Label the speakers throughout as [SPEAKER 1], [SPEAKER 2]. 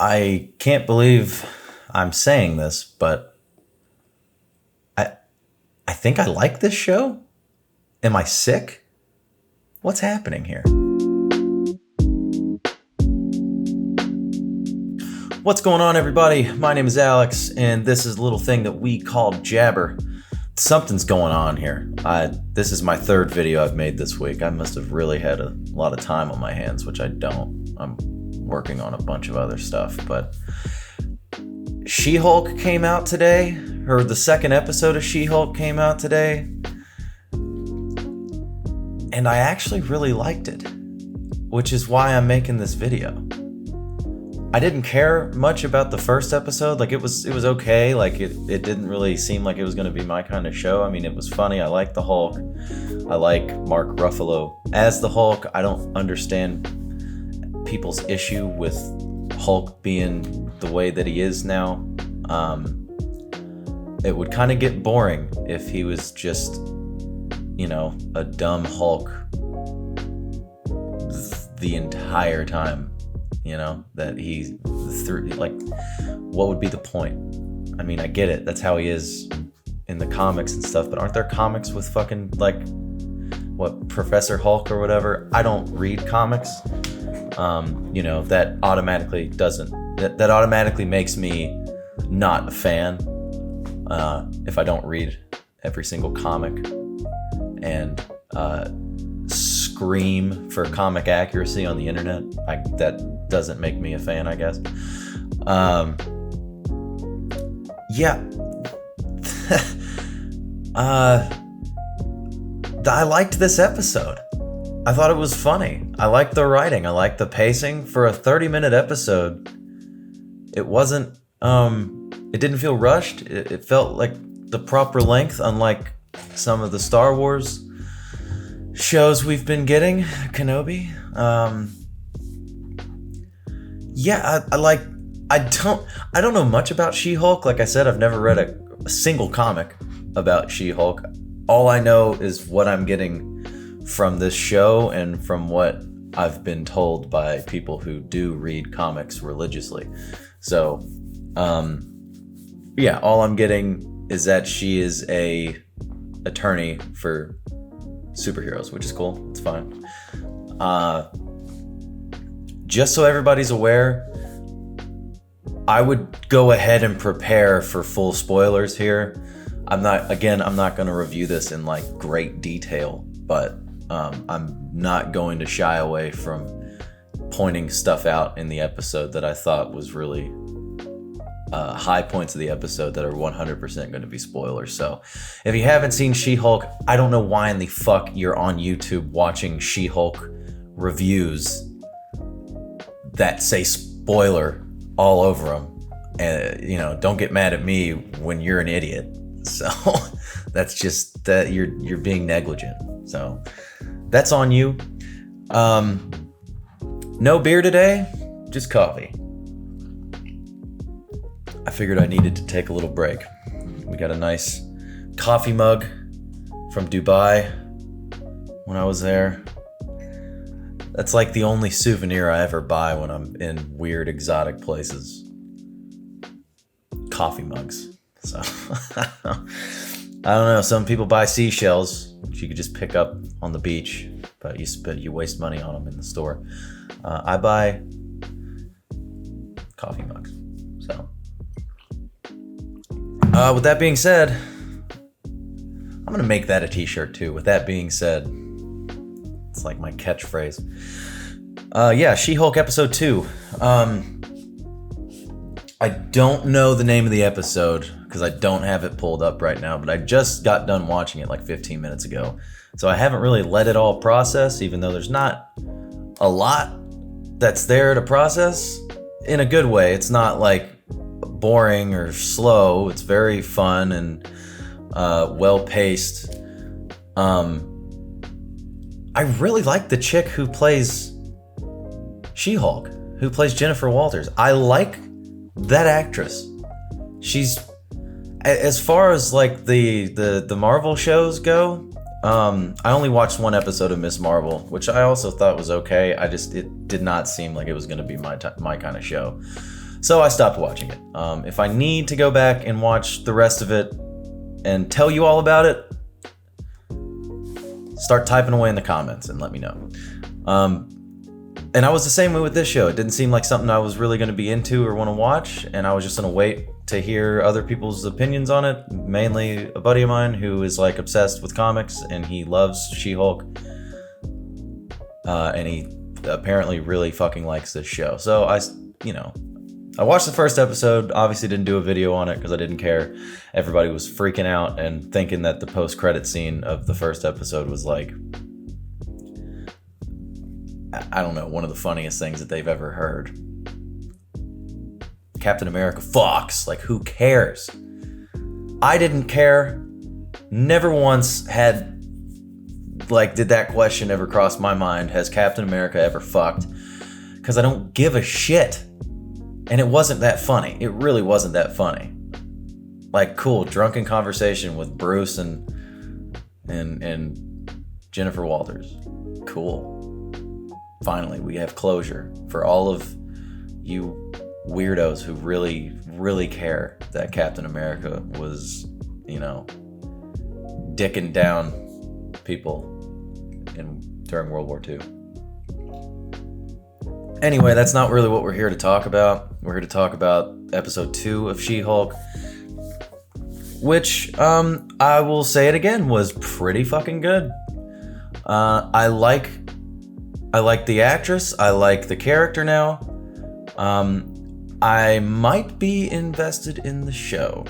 [SPEAKER 1] I can't believe I'm saying this, but I think I like this show. Am I sick? What's happening here? What's going on, everybody? My name is Alex, and this is a little thing that we call Jabber. Something's going on here. This is my third video I've made this week. I must have really had a lot of time on my hands, which I don't. I'm working on a bunch of other stuff, but She-Hulk came out today, or the second episode of She-Hulk came out today, and I actually really liked it, which is why I'm making this video. I didn't care much about the first episode. Like, it was okay. Like, it didn't really seem like it was going to be my kind of show. I mean, it was funny. I like the Hulk. I like Mark Ruffalo as the Hulk. I don't understand people's issue with Hulk being the way that he is now. It would kind of get boring if he was just, a dumb Hulk the entire time. That he through, like, what would be the point? I mean, I get it. That's how he is in the comics and stuff, but aren't there comics with fucking, like, what, Professor Hulk or whatever? I don't read comics. That automatically makes me not a fan if I don't read every single comic and scream for comic accuracy on the internet. That doesn't make me a fan, I guess. I liked this episode. I thought it was funny. I liked the writing. I liked the pacing. For a 30-minute episode, it wasn't, it didn't feel rushed. It felt like the proper length, unlike some of the Star Wars shows we've been getting. Kenobi. I don't know much about She-Hulk. Like I said, I've never read a single comic about She-Hulk. All I know is what I'm getting from this show and from what I've been told by people who do read comics religiously. So, all I'm getting is that she is a attorney for superheroes, which is cool. It's fine. Just so everybody's aware, I would go ahead and prepare for full spoilers here. I'm not going to review this in like great detail, but I'm not going to shy away from pointing stuff out in the episode that I thought was really high points of the episode that are 100% going to be spoilers. So if you haven't seen She-Hulk, I don't know why in the fuck you're on YouTube watching She-Hulk reviews that say spoiler all over them. And, don't get mad at me when you're an idiot. So that's just that you're being negligent. So that's on you. No beer today, just coffee. I figured I needed to take a little break. We got a nice coffee mug from Dubai when I was there. That's like the only souvenir I ever buy when I'm in weird exotic places. Coffee mugs. So I don't know. Some people buy seashells, which you could just pick up on the beach, but you waste money on them in the store. I buy coffee mugs. So with that being said, I'm gonna make that a t-shirt too. With that being said, it's like my catchphrase. She-Hulk episode 2. I don't know the name of the episode because I don't have it pulled up right now, but I just got done watching it like 15 minutes ago. So I haven't really let it all process, even though there's not a lot that's there to process in a good way. It's not like boring or slow. It's very fun and well-paced. I really like the chick who plays She-Hulk, who plays Jennifer Walters. I like that actress. She's, as far as like the Marvel shows go, I only watched one episode of Miss Marvel, which I also thought was okay. It did not seem like it was going to be my kind of show. So I stopped watching it. If I need to go back and watch the rest of it and tell you all about it, start typing away in the comments and let me know. And I was the same way with this show. It didn't seem like something I was really going to be into or want to watch, and I was just going to wait to hear other people's opinions on it. Mainly a buddy of mine who is like obsessed with comics, and he loves She-Hulk. And he apparently really fucking likes this show. So I watched the first episode, obviously didn't do a video on it because I didn't care. Everybody was freaking out and thinking that the post-credit scene of the first episode was like, I don't know, one of the funniest things that they've ever heard. Captain America fucks, like who cares? I didn't care. Never once did that question ever cross my mind, has Captain America ever fucked? Because I don't give a shit. And it wasn't that funny. It really wasn't that funny. Like, cool, drunken conversation with Bruce and Jennifer Walters. Cool. Finally, we have closure for all of you weirdos who really, really care that Captain America was, dicking down people during World War II. Anyway, that's not really what we're here to talk about. We're here to talk about episode 2 of She-Hulk, which, I will say it again, was pretty fucking good. I like the actress. I like the character now. I might be invested in the show,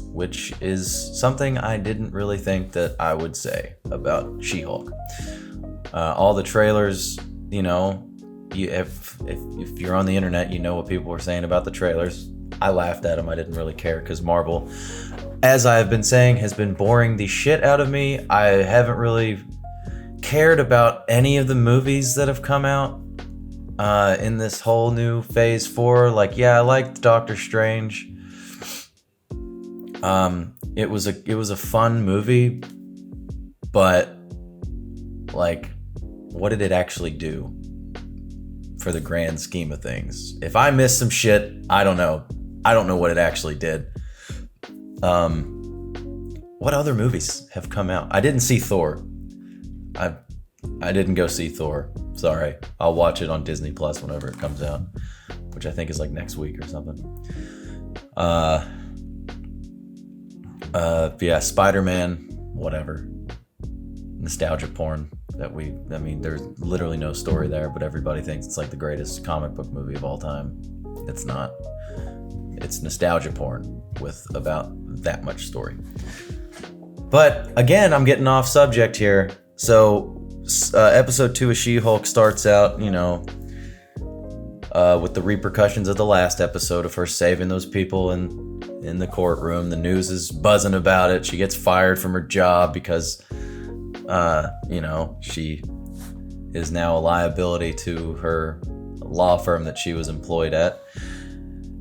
[SPEAKER 1] which is something I didn't really think that I would say about She-Hulk. All the trailers, if you're on the internet, you know what people were saying about the trailers. I laughed at them. I didn't really care because Marvel, as I've been saying, has been boring the shit out of me. I haven't really cared about any of the movies that have come out in this whole new phase 4. Like, yeah, I liked Doctor Strange. It was a fun movie, but like, what did it actually do for the grand scheme of things? If I missed some shit, I don't know what it actually did. What other movies have come out? I didn't see Thor. I didn't go see Thor. Sorry. I'll watch it on Disney Plus whenever it comes out, which I think is like next week or something. Yeah, Spider-Man, whatever. Nostalgia porn there's literally no story there, but everybody thinks it's like the greatest comic book movie of all time. It's not. It's nostalgia porn with about that much story. But again, I'm getting off subject here. So episode 2 of She-Hulk starts out, with the repercussions of the last episode of her saving those people in the courtroom. The news is buzzing about it. She gets fired from her job because, she is now a liability to her law firm that she was employed at.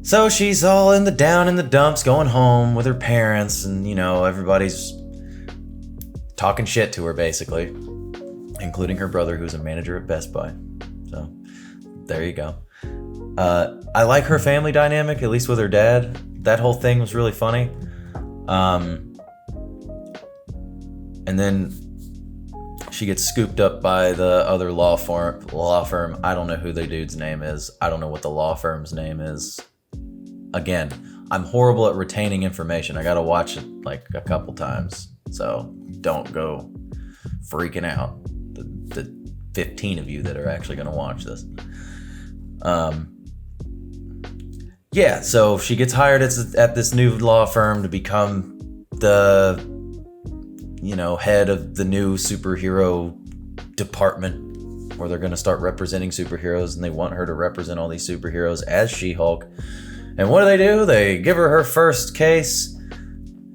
[SPEAKER 1] So she's all down in the dumps, going home with her parents, and, everybody's talking shit to her, basically, including her brother, who's a manager at Best Buy. So there you go. I like her family dynamic, at least with her dad. That whole thing was really funny. And then she gets scooped up by the other law firm. I don't know who the dude's name is. I don't know what the law firm's name is. Again, I'm horrible at retaining information. I gotta watch it like a couple times. So don't go freaking out. The 15 of you that are actually gonna watch this. Yeah, so she gets hired at this new law firm to become the, head of the new superhero department where they're going to start representing superheroes, and they want her to represent all these superheroes as She-Hulk. And what do? They give her first case,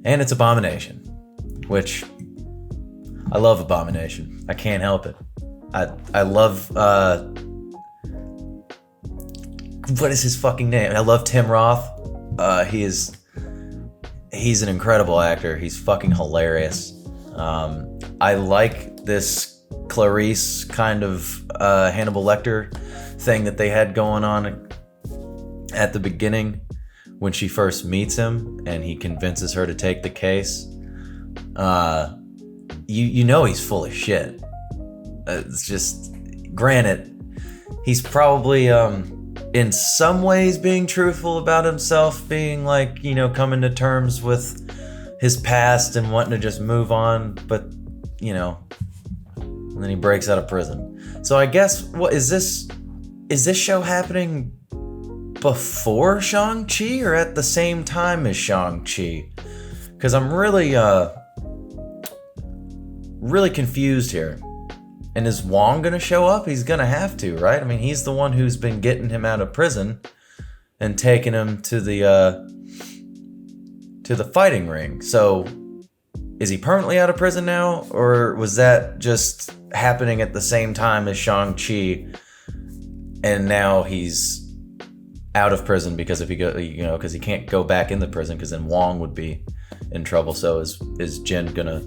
[SPEAKER 1] and it's Abomination, which I love Abomination. I can't help it. I love, what is his fucking name? I love Tim Roth. He's an incredible actor. He's fucking hilarious. I like this Clarice kind of Hannibal Lecter thing that they had going on. at the beginning when she first meets him and he convinces her to take the case. You know he's full of shit. It's just, granted, he's probably in some ways being truthful about himself, being like, you know, coming to terms with his past and wanting to just move on, but you know, and then he breaks out of prison. So I guess, what is this show happening before Shang-Chi or at the same time as Shang-Chi? Because I'm really confused here. And is Wong gonna show up? He's gonna have to, right? I mean, he's the one who's been getting him out of prison and taking him to the fighting ring. So is he permanently out of prison now, or was that just happening at the same time as Shang-Chi, and now he's out of prison because if he go, you know, because he can't go back in the prison because then Wong would be in trouble. So is Jen gonna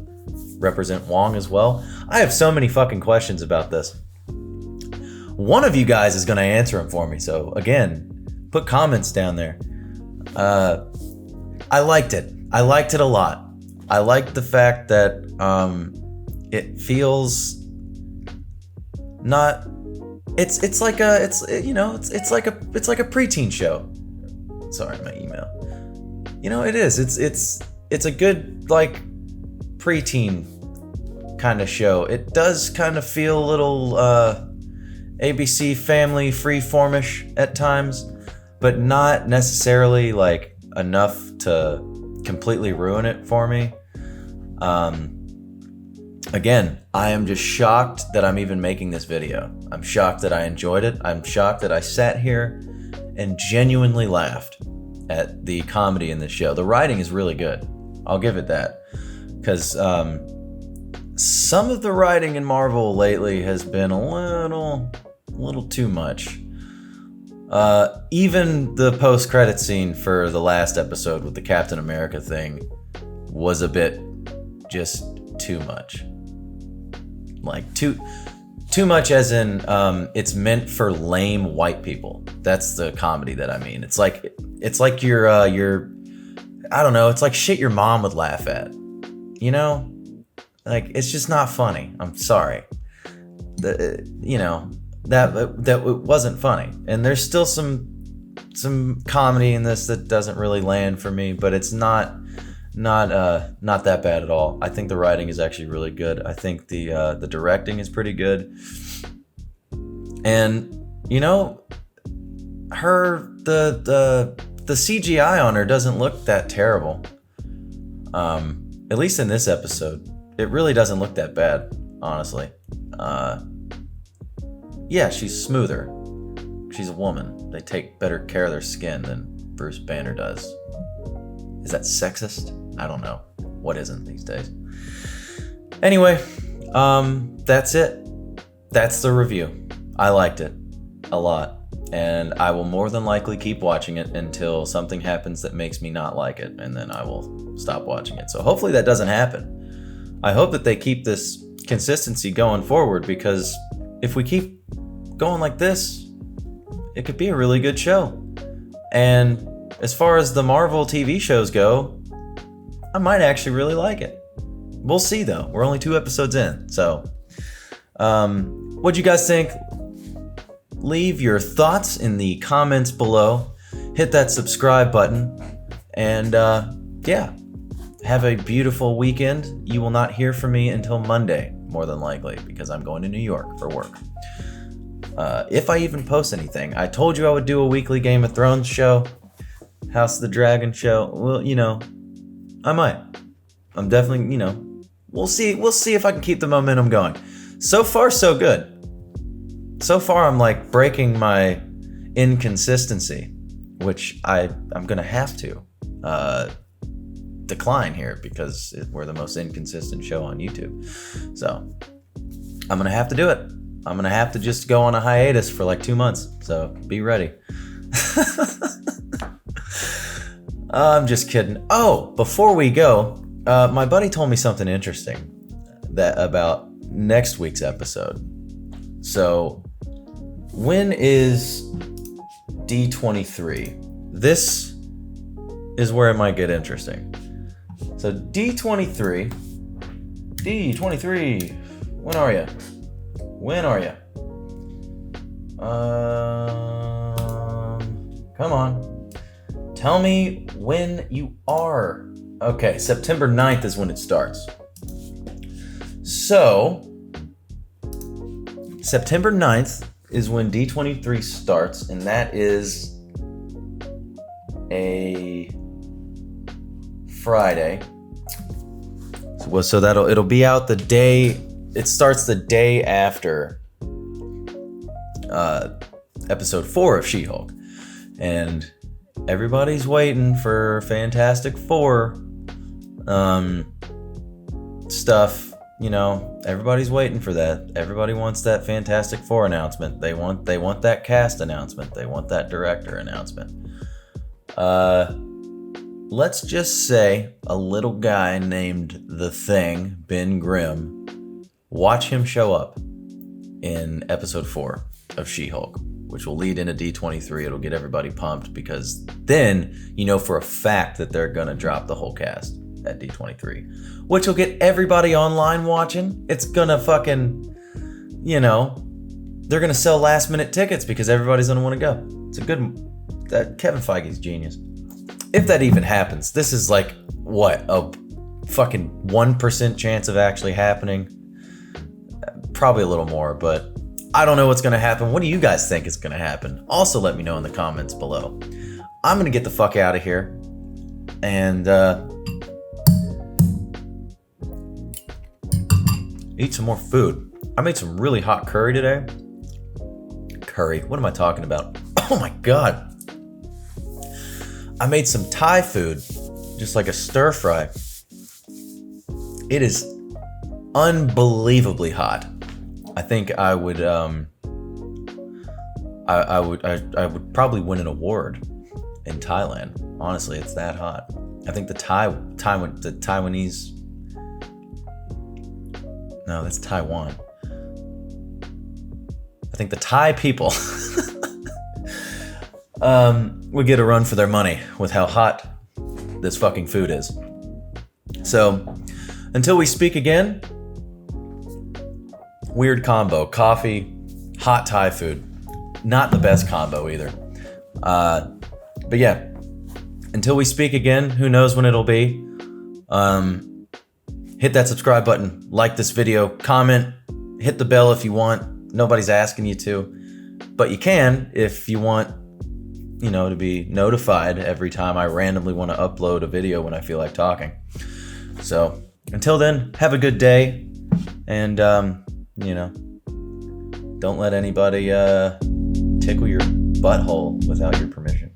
[SPEAKER 1] represent Wong as well? I have so many fucking questions about this. One of you guys is gonna answer them for me. So again, put comments down there. I liked it. I liked it a lot. I liked the fact that it feels not. It's like a preteen show. Sorry, my email. You know, it is. It's a good like preteen kind of show. It does kind of feel a little ABC Family Freeformish at times, but not necessarily like enough to completely ruin it for me. Again, I am just shocked that I'm even making this video. I'm shocked that I enjoyed it. I'm shocked that I sat here and genuinely laughed at the comedy in this show. The writing is really good. I'll give it that. Because some of the writing in Marvel lately has been a little too much. Even the post-credit scene for the last episode with the Captain America thing was a bit just too much. Like too much as in it's meant for lame white people. That's the comedy that I mean. It's like your I don't know, it's like shit your mom would laugh at. You know? Like, it's just not funny. I'm sorry. That it wasn't funny. And there's still some comedy in this that doesn't really land for me, but it's not that bad at all. I think the writing is actually really good. I think the directing is pretty good. And you know, the CGI on her doesn't look that terrible. At least in this episode, it really doesn't look that bad, honestly. Yeah, she's smoother. She's a woman. They take better care of their skin than Bruce Banner does. Is that sexist? I don't know. What isn't these days? Anyway, that's it. That's the review. I liked it a lot, and I will more than likely keep watching it until something happens that makes me not like it, and then I will stop watching it. So hopefully that doesn't happen. I hope that they keep this consistency going forward, because if we keep going like this, it could be a really good show. And as far as the Marvel TV shows go, I might actually really like it. We'll see though. We're only 2 episodes in. So, what'd you guys think? Leave your thoughts in the comments below. Hit that subscribe button. And yeah, have a beautiful weekend. You will not hear from me until Monday, more than likely, because I'm going to New York for work. If I even post anything. I told you I would do a weekly Game of Thrones show, House of the Dragon show. Well, you know, I might. I'm definitely, you know, we'll see if I can keep the momentum going. So far, so good. So far, I'm like breaking my inconsistency, which I'm gonna have to decline here because we're the most inconsistent show on YouTube. So I'm gonna have to do it. I'm gonna have to just go on a hiatus for like 2 months. So be ready. I'm just kidding. Oh, before we go, my buddy told me something interesting about next week's episode. So when is D23. This is where it might get interesting. So D23, when are you? Come on. Tell me when you are. Okay, September 9th is when it starts. So, September 9th is when D23 starts, and that is a Friday. So it'll be out the day. It starts the day after episode 4 of She-Hulk, and everybody's waiting for Fantastic Four stuff. You know, everybody's waiting for that. Everybody wants that Fantastic Four announcement. They want that cast announcement. They want that director announcement. Let's just say a little guy named The Thing, Ben Grimm, watch him show up in episode 4 of She-Hulk, which will lead into D23. It'll get everybody pumped because then you know for a fact that they're gonna drop the whole cast at D23, which will get everybody online watching. It's gonna fucking, you know, they're gonna sell last minute tickets because everybody's gonna want to go. It's a good, that Kevin Feige's genius. If that even happens, this is like what, a fucking 1% chance of actually happening. Probably a little more, but I don't know what's gonna happen. What do you guys think is gonna happen? Also let me know in the comments below. I'm gonna get the fuck out of here and eat some more food. I made some really hot curry today. Curry, what am I talking about? Oh my God. I made some Thai food, just like a stir fry. It is unbelievably hot. I think I would probably win an award in Thailand. Honestly, it's that hot. I think the Taiwanese, no, that's Taiwan. I think the Thai people would get a run for their money with how hot this fucking food is. So, until we speak again, weird combo. Coffee, hot Thai food. Not the best combo either. But yeah, until we speak again, who knows when it'll be. Hit that subscribe button, like this video, comment, hit the bell if you want. Nobody's asking you to, but you can if you want, you know, to be notified every time I randomly want to upload a video when I feel like talking. So until then, have a good day, and you know, don't let anybody tickle your butthole without your permission.